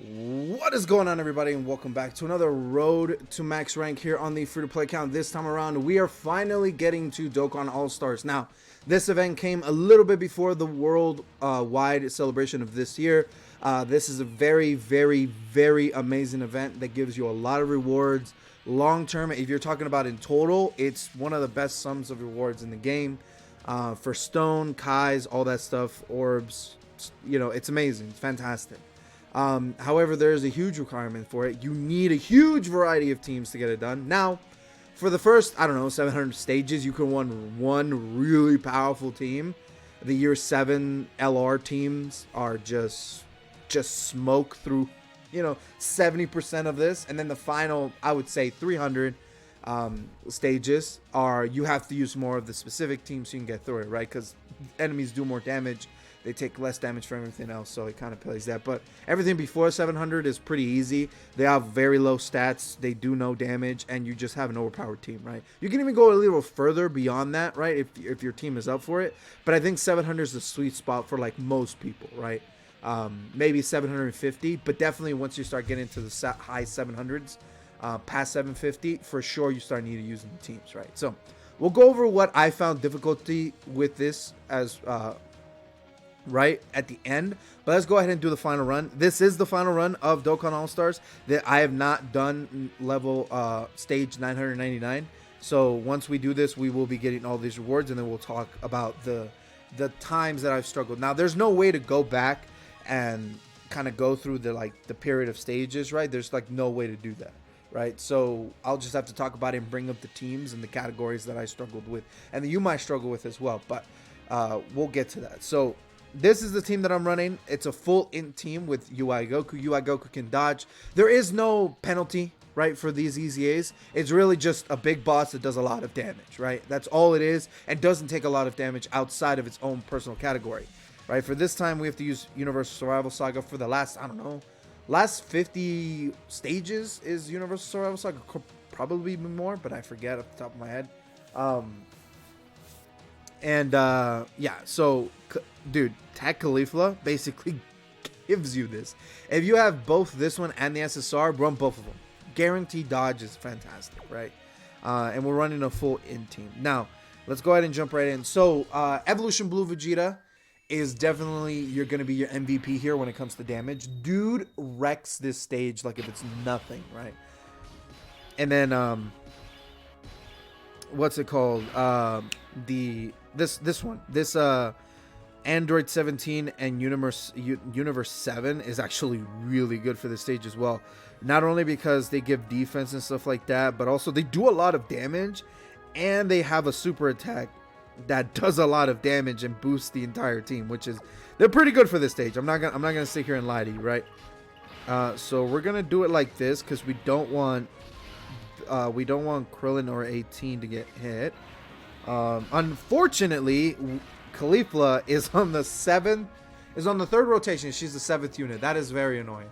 What is going on, everybody, and welcome back to another Road to Max Rank here on the free-to-play account. This time around, we are finally getting to Dokkan All-Stars. Now, this event came a little bit before the world-wide celebration of this year. This is a very, very, very amazing event that gives you a lot of rewards. Long-term, if you're talking about in total, it's one of the best sums of rewards in the game. For Stone, Kais, all that stuff, Orbs, you know, it's amazing. It's fantastic. However, there is a huge requirement for it. You need a huge variety of teams to get it done. Now, for the first, 700 stages, you can run one really powerful team. The year 7 LR teams are just smoke through, 70% of this. And then the final, I would say 300 stages are, you have to use more of the specific teams so you can get through it, right? Because enemies do more damage. They take less damage from everything else, so it kind of plays that. But everything before 700 is pretty easy. They have very low stats. They do no damage, and you just have an overpowered team, right? You can even go a little further beyond that, right, if your team is up for it. But I think 700 is the sweet spot for, like, most people, right? Maybe 750, but definitely once you start getting into the high 700s, past 750, for sure you start needing to use the teams, right? So we'll go over what I found difficulty with this as right at the end, but let's go ahead and do the final run. This is the final run of Dokkan All-Stars that I have not done level stage 999. So once we do this, we will be getting all these rewards, and then we'll talk about the times that I've struggled. Now, there's no way to go back and kind of go through the period of stages, right? There's like no way to do that, right? So I'll just have to talk about it and bring up the teams and the categories that I struggled with, and that you might struggle with as well, but we'll get to that. So this is the team that I'm running. It's a full int team with UI Goku. UI Goku can dodge. There is no penalty, right, for these EZAs. It's really just a big boss that does a lot of damage, right? That's all it is, and doesn't take a lot of damage outside of its own personal category, right? For this time, we have to use Universal Survival Saga for the last, last 50 stages is Universal Survival Saga. Could probably be more, but I forget off the top of my head. Yeah, so dude, Tech Caulifla basically gives you this. If you have both this one and the SSR, run both of them. Guaranteed dodge is fantastic, right? And we're running a full in team. Now, let's go ahead and jump right in. So, Evolution Blue Vegeta is definitely, you're going to be your MVP here when it comes to damage. Dude wrecks this stage like if it's nothing, right? And then, what's it called? This one, Android 17 and Universe 7 is actually really good for this stage as well. Not only because they give defense and stuff like that, but also they do a lot of damage, and they have a super attack that does a lot of damage and boosts the entire team, which is, they're pretty good for this stage. I'm not gonna sit here and lie to you, right? So we're gonna do it like this because we don't want Krillin or 18 to get hit. Unfortunately, Caulifla is on the third rotation. She's the 7th unit. That is very annoying.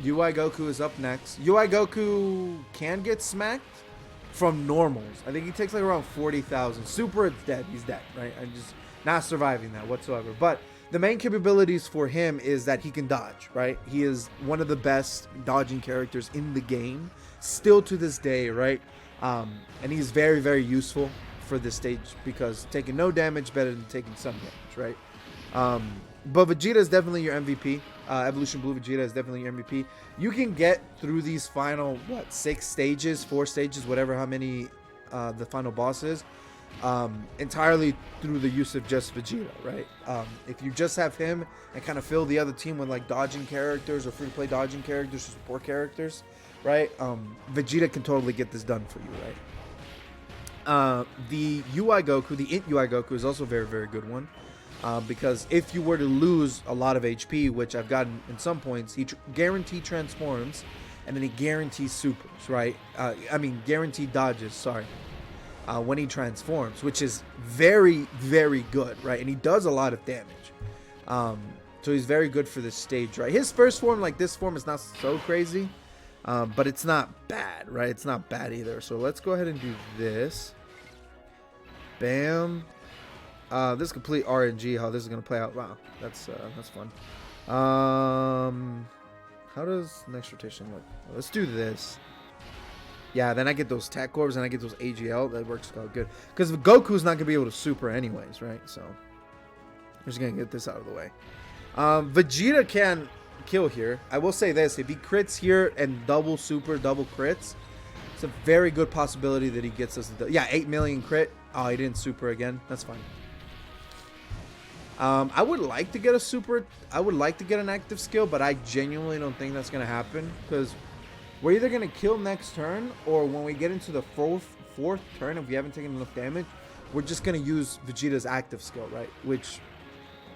UI Goku is up next. UI Goku can get smacked from normals. I think he takes like around 40,000. Super, it's dead. He's dead, right? I'm just not surviving that whatsoever. But the main capabilities for him is that he can dodge, right? He is one of the best dodging characters in the game, still to this day, right? And he's very, very useful for this stage because taking no damage better than taking some damage, right? But Vegeta is definitely your MVP. Evolution Blue Vegeta is definitely your MVP. You can get through these final 4 stages, whatever how many the final boss is, entirely through the use of just Vegeta, right? If you just have him and kind of fill the other team with like dodging characters or free-to-play dodging characters or support characters, right? Vegeta can totally get this done for you, right? The UI Goku, the int UI Goku, is also a very, very good one. Because if you were to lose a lot of HP, which I've gotten in some points, he guaranteed transforms, and then he guarantees supers, right? Guaranteed dodges, sorry, when he transforms, which is very, very good, right? And he does a lot of damage. So he's very good for this stage, right? His first form, like this form, is not so crazy, but it's not bad, right? It's not bad either. So let's go ahead and do this. Bam. This complete RNG, how this is gonna play out. Wow, that's fun. How does next rotation look? Well, let's do this. Yeah, then I get those tech orbs and I get those AGL. That works out good. Because Goku's not going to be able to super anyways, right? So, we're just going to get this out of the way. Vegeta can kill here. I will say this. If he crits here and double super, double crits, it's a very good possibility that he gets us. Yeah, 8 million crit. Oh, he didn't super again. That's fine. I would like to get a super. I would like to get an active skill, but I genuinely don't think that's going to happen. Because we're either going to kill next turn, or when we get into the fourth turn, if we haven't taken enough damage, we're just going to use Vegeta's active skill, right? Which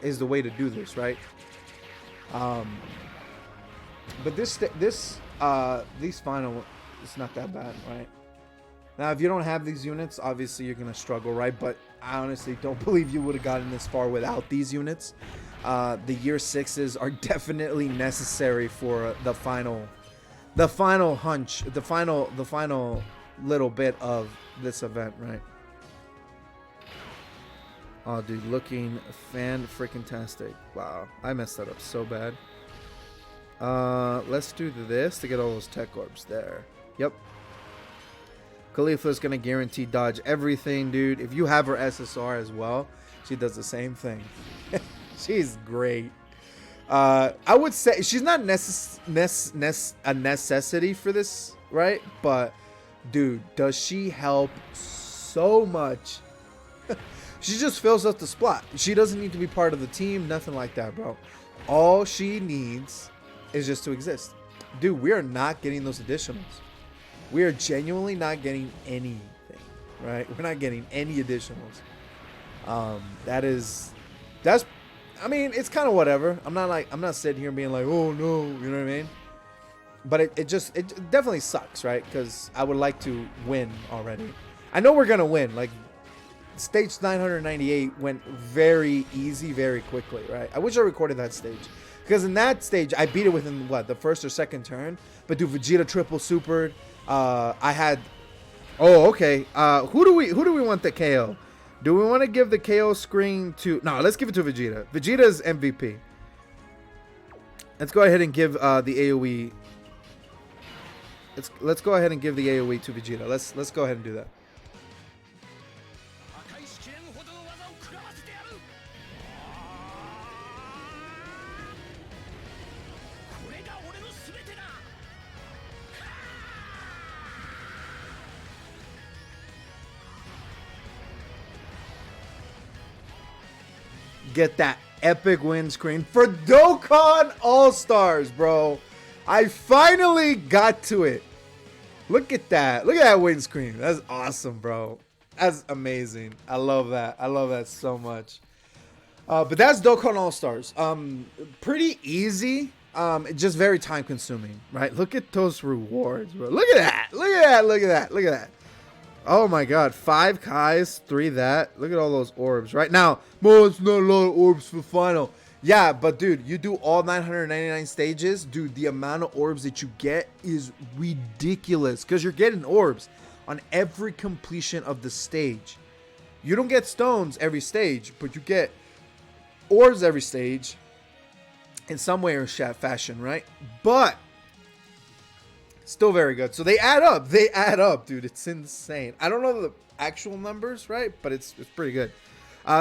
is the way to do this, right? But these final, it's not that bad, right? Now, if you don't have these units, obviously you're going to struggle, right? But I honestly don't believe you would have gotten this far without these units. The year 6s are definitely necessary for the final hunch, the final little bit of this event, right? Oh, dude, looking fan-freaking-tastic. Wow, I messed that up so bad. Let's do this to get all those tech orbs there. Yep. Khalifa's gonna guarantee dodge everything, dude. If you have her SSR as well, she does the same thing. She's great. I would say she's not a necessity for this, right? But, dude, does she help so much? She just fills up the spot. She doesn't need to be part of the team, nothing like that, bro. All she needs is just to exist. Dude, we are not getting those additionals. We are genuinely not getting anything, right? We're not getting any additionals. That's I mean, it's kind of whatever. I'm not sitting here being like, oh no, you know what I mean? But it definitely sucks, right? Because I would like to win already. I know we're gonna win. Like, stage 998 went very easy, very quickly, right? I wish I recorded that stage, because in that stage I beat it within what, the first or second turn. But dude, Vegeta triple supered. I had. Oh, okay. Who do we want the KO? Do we want to give the KO screen to? No, let's give it to Vegeta. Vegeta's MVP. Let's go ahead and give the AOE. Let's go ahead and give the AOE to Vegeta. Let's go ahead and do that. Get that epic win screen for Dokkan All-Stars, bro. I finally got to it. Look at that. Look at that win screen. That's awesome, bro. That's amazing. I love that. I love that so much. But that's Dokkan All-Stars. Pretty easy. Just very time consuming, right? Look at those rewards, bro. Look at that. Look at that. Look at that. Look at that. Oh my god, 5 Kais, 3 that. Look at all those orbs. Right now, it's not a lot of orbs for final. Yeah, but dude, you do all 999 stages. Dude, the amount of orbs that you get is ridiculous. Because you're getting orbs on every completion of the stage. You don't get stones every stage, but you get orbs every stage. In some way or fashion, right? But still very good. So they add up. They add up, dude. It's insane. I don't know the actual numbers, right? But it's pretty good.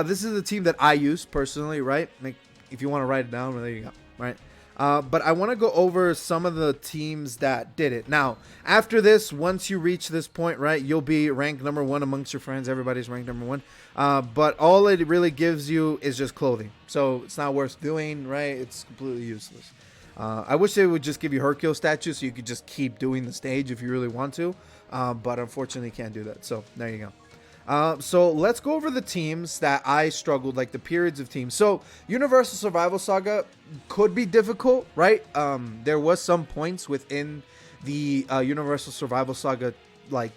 This is the team that I use personally, right? Like, if you want to write it down, well, there you go, right? But I want to go over some of the teams that did it. Now, after this, once you reach this point, right, you'll be ranked #1 amongst your friends. Everybody's ranked #1. But all it really gives you is just clothing. So it's not worth doing, right? It's completely useless. I wish they would just give you Hercule statues so you could just keep doing the stage if you really want to. But unfortunately, you can't do that. So there you go. So let's go over the teams that I struggled, like the periods of teams. So Universal Survival Saga could be difficult, right? There was some points within the Universal Survival Saga, like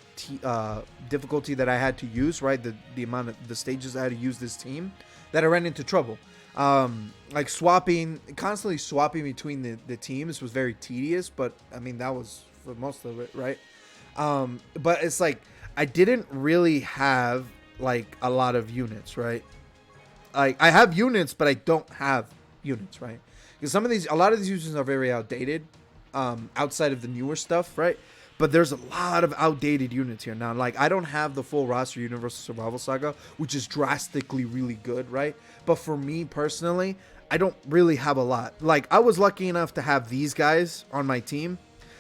difficulty that I had to use, right? The amount of the stages I had to use this team that I ran into trouble. Like constantly swapping between the teams was very tedious, but I mean, that was for most of it, right? But it's like, I didn't really have like a lot of units, right? Like, I have units, but I don't have units, right? Because a lot of these units are very outdated. outside of the newer stuff, right? But there's a lot of outdated units here now. Like, I don't have the full roster Universal Survival Saga, which is drastically really good, right? But for me personally, I don't really have a lot. Like, I was lucky enough to have these guys on my team.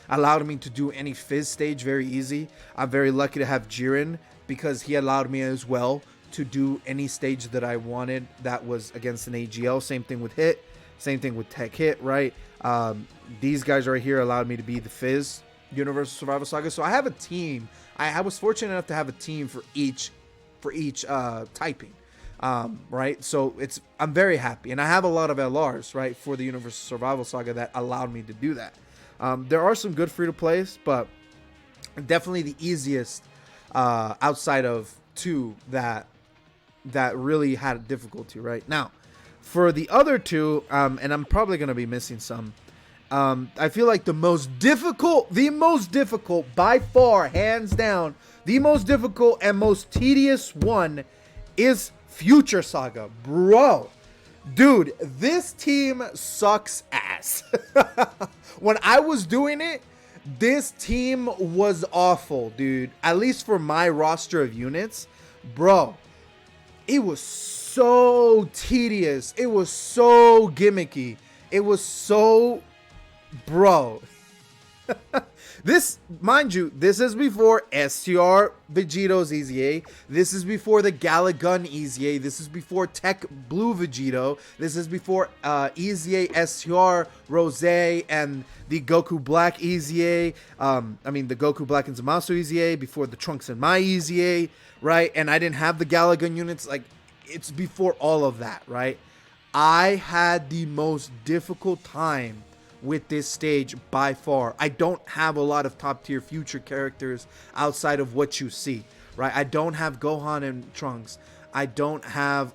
Allowed me to do any Fizz stage very easy. I'm very lucky to have Jiren because he allowed me as well to do any stage that I wanted that was against an AGL. Same thing with Hit. Same thing with Tech Hit, right? These guys right here allowed me to be the Fizz Universal Survival Saga. So I have a team. I was fortunate enough to have a team for each typing, right? So I'm very happy, and I have a lot of LRs, right, for the Universal Survival Saga that allowed me to do that. There are some good free to plays, but definitely the easiest outside of two that really had difficulty right now. For the other two, and I'm probably gonna be missing some. I feel like the most difficult by far, hands down, the most difficult and most tedious one is Future Saga, bro. Dude, this team sucks ass. When I was doing it, this team was awful, dude. At least for my roster of units, bro. It was so tedious. It was so gimmicky. It was so... Bro, this, mind you, this is before STR Vegito's EZA. This is before the Galagun EZA. This is before Tech Blue Vegito. This is before EZA STR Rose and the Goku Black EZA. I mean, the Goku Black and Zamasu EZA before the Trunks and Mai EZA, right? And I didn't have the Galagun units. Like, it's before all of that, right? I had the most difficult time with this stage by far. I don't have a lot of top tier future characters outside of what you see, right? I don't have Gohan and Trunks. I don't have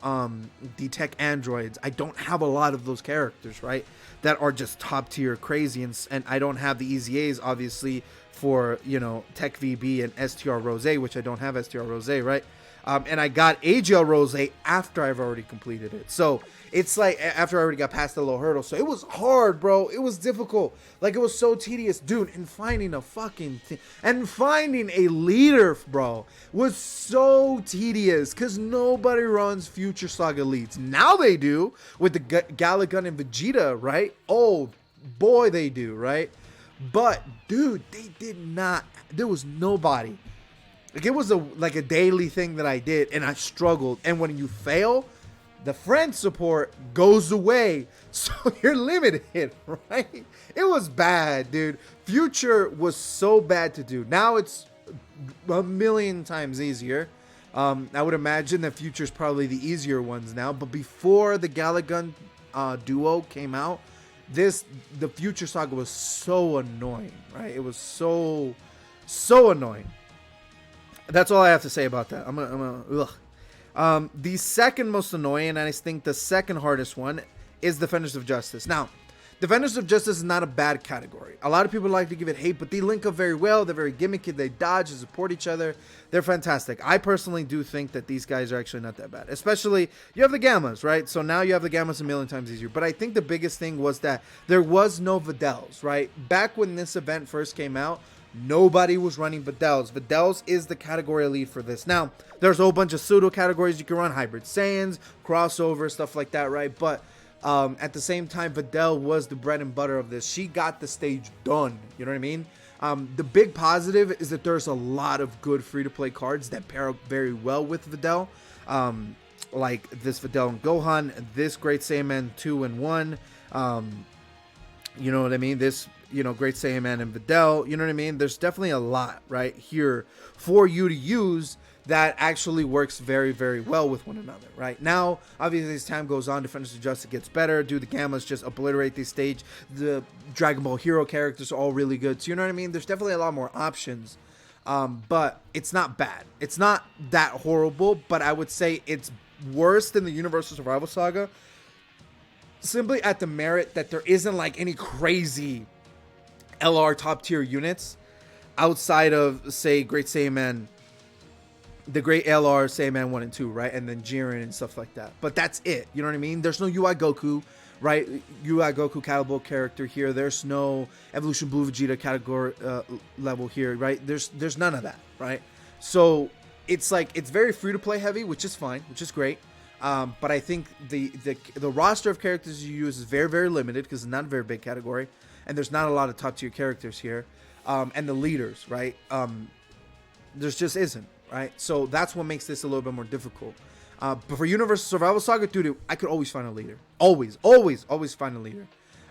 the tech androids. I don't have a lot of those characters, right, that are just top tier crazy, and I don't have the EZAs obviously for, you know, Tech VB and STR Rose, which I don't have STR Rose, right? And I got AGL Rose after I've already completed it. So it's like after I already got past the low hurdle. So it was hard, bro. It was difficult. Like, it was so tedious, dude. And finding a fucking and finding a leader, bro, was so tedious because nobody runs Future Saga leads. Now they do with the Galagun and Vegeta, right? Oh boy, they do, right? But dude, they did not. There was nobody. Like, it was like a daily thing that I did, and I struggled. And when you fail, the friend support goes away, so you're limited, right? It was bad, dude. Future was so bad to do. Now it's a million times easier. I would imagine that Future's probably the easier ones now. But before the Galagun duo came out, the Future Saga was so annoying, right? It was so annoying. That's all I have to say about that. The second most annoying, and I think the second hardest one, is Defenders of Justice. Now, Defenders of Justice is not a bad category. A lot of people like to give it hate, but they link up very well. They're very gimmicky. They dodge and support each other. They're fantastic. I personally do think that these guys are actually not that bad. Especially, you have the Gammas, right? So now you have the Gammas a million times easier. But I think the biggest thing was that there was no Videls, right? Back when this event first came out, nobody was running Videls. Videls is the category lead for this. Now, there's a whole bunch of pseudo categories you can run, Hybrid Saiyans, crossover, stuff like that, right? But at the same time, Videl was the bread and butter of this. She got the stage done. You know what I mean? The big positive is that there's a lot of good free-to-play cards that pair up very well with Videl. Like this Videl and Gohan, this Great Saiyaman 2 and 1. You know what I mean? This, you know, Great Saiyaman and Videl, you know what I mean? There's definitely a lot right here for you to use that actually works very, very well with one another, right? Now, obviously, as time goes on, Defenders of Justice gets better. Do the Gammas just obliterate this stage? The Dragon Ball Hero characters are all really good. So, you know what I mean? There's definitely a lot more options, but it's not bad. It's not that horrible, but I would say it's worse than the Universal Survival Saga, simply at the merit that there isn't like any crazy LR top tier units outside of, say, Great Saiyaman, the Great LR Saiyaman 1 and 2, right? And then Jiren and stuff like that. But that's it. You know what I mean? There's no UI Goku, right? You got Goku Catapult character here. There's no Evolution Blue Vegeta category level here, right? There's none of that, right? So it's like it's very free to play heavy, which is fine, which is great. But I think the roster of characters you use is very, very limited because it's not a very big category, and there's not a lot of top tier characters here. And the leaders, right? There's just isn't, right? So that's what makes this a little bit more difficult. But for Universal Survival Saga, dude, I could always find a leader. Always find a leader.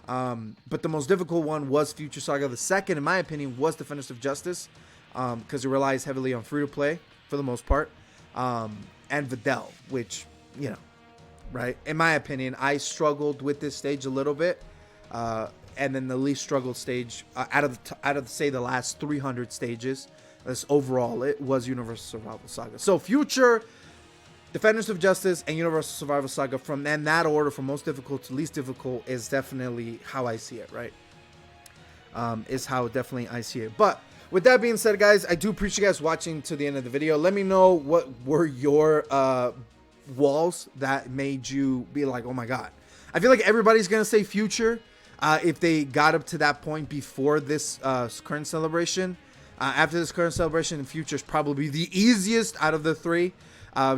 But the most difficult one was Future Saga. The second, in my opinion, was Defenders of Justice, because it relies heavily on free-to-play for the most part. And Videl, which, you know, right? In my opinion, I struggled with this stage a little bit. And then the least struggled stage out of say the last 300 stages, this overall, it was Universal Survival Saga. So Future, Defenders of Justice, and Universal Survival Saga, from then that order from most difficult to least difficult is definitely how I see it, right? Is how definitely I see it. But with that being said, guys, I do appreciate you guys watching to the end of the video. Let me know what were your walls that made you be like, oh my god. I feel like everybody's gonna say Future if they got up to that point before this current celebration. After this current celebration, Future is probably the easiest out of the three.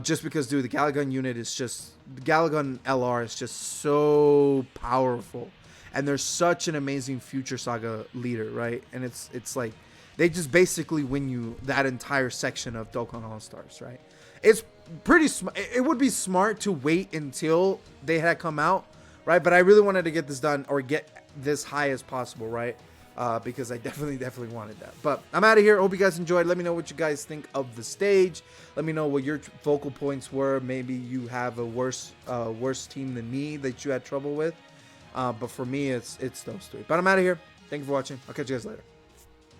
Just because, dude, the Galagun unit is just... The Galagun LR is just so powerful. And there's such an amazing Future Saga leader, right? And it's like... They just basically win you that entire section of Dokkan All-Stars, right? It's pretty... It would be smart to wait until they had come out, right? But I really wanted to get this done or get this high as possible, right? Because I definitely wanted that. But I'm out of here. Hope you guys enjoyed. Let me know what you guys think of the stage. Let me know what your focal points were. Maybe you have a worse team than me that you had trouble with. But for me, it's those three. But I'm out of here. Thank you for watching. I'll catch you guys later.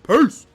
Peace.